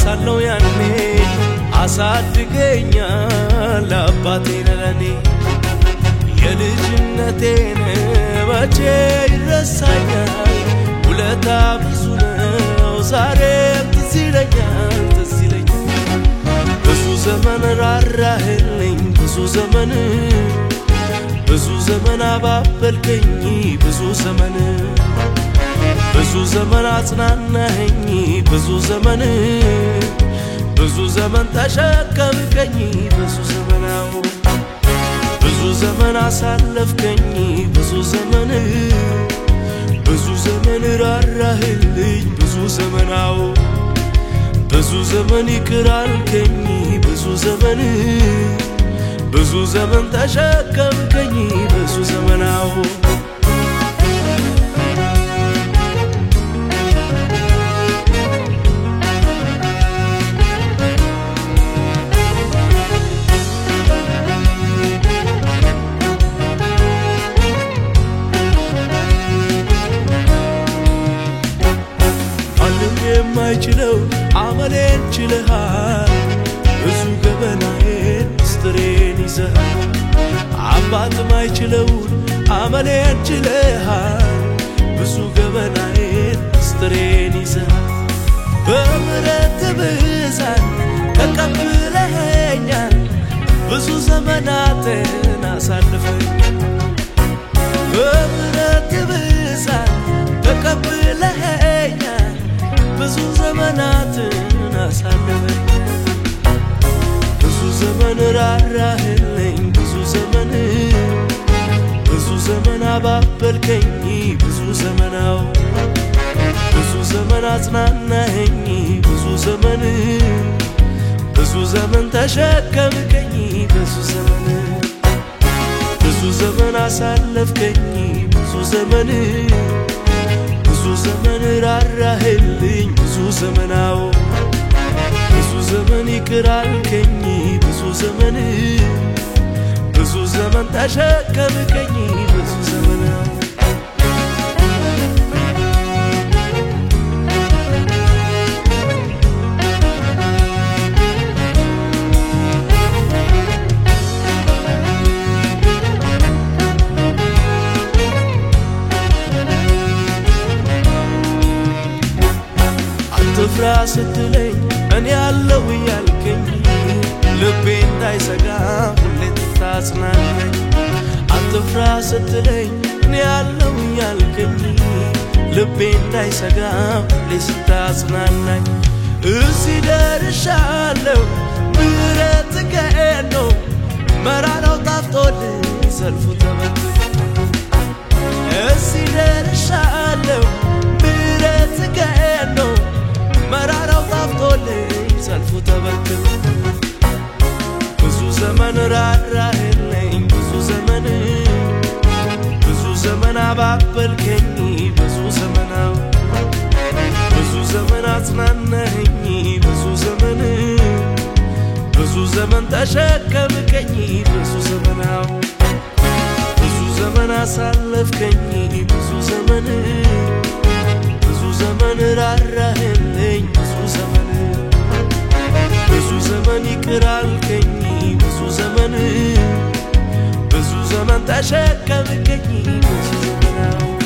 ሳለው ያኔ አሳድገኛል አባቴ ለኔ የልጅነቴን መቼ ይረሳኛል ውለታ ብዙ ነው ዛሬም ትዝ ይለኛል ብዙ ዘመን ራራህልኝ ብዙ ዘመን አባበልከኝ ብዙ ዘመን አጽናናኸኝ ብዙ ዘመን ተሸከምከኝ ብዙ ዘመን አሳለፍከኝ ብዙ ዘመን ራራህልኝ ብዙ ዘመን ይቅር አልከኝ ብዙ ዘመን ተሸከምከኝ ብዙ ዘመናው ማይችለው አመሌን ችለሃል ብዙ ገበናዬን ስትሬን ይዘሃል አባት ማይችለው አመሌን ችለሃል ብዙ ገበናዬን ስትሬን ይዘሃል በምሕረት ብዛት ተቀብለኸኛል ብዙ ዘመናትን አሳልፈኛል በምሕረት ብዛት ተቀብለኸኛል ብዙ ዘመናትን አሳለፈኝ ብዙ ዘመን ራራህልኝ ብዙ ዘመን አባበልከኝ ብዙ ዘመን አጽናናኸኝ ብዙ ዘመን ተሸከምከኝ ብዙ ዘመን አሳለፍከኝ ብዙ ዘመን ራራህልኝ ብዙ ዘመን ይቅር አልከኝ ብዙ ዘመን ተሸከምከኝ ብዙ ዘመናው አትፍራ ስትለኝ እኔ ያለው ያልከኝ ልቤ እንዳይሰጋ ሁሌ ታጽናናኝ አትፍራ ስትለኝ እኔ ያለው ያልከኝ ልቤ እንዳይሰጋ ሁሌ ታጽናናኝ እዚህ ደርሻለሁ ምሕረትህ ነው መራራው ጣፍጦልኝ ሰልፉ ተበትኖ እዚህ ደርሻለሁ ምሕረትህ ነው መራራው ጣፍጦልኝ ሰልፉ ተበትኖ ብዙ ዘመን ራራህልኝ ብዙ ዘመን አባበልከኝ ብዙ ዘመን አጽናናኸኝ ብዙ ዘመን ተሸከምከኝ ብዙ ዘመን አሳለፍከኝ ብዙ ዘመን ራራህልኝ ብዙ ዘመን ይቅር አልከኝ ብዙ ዘመን ተሸከምከኝ ብዙ ዘመናው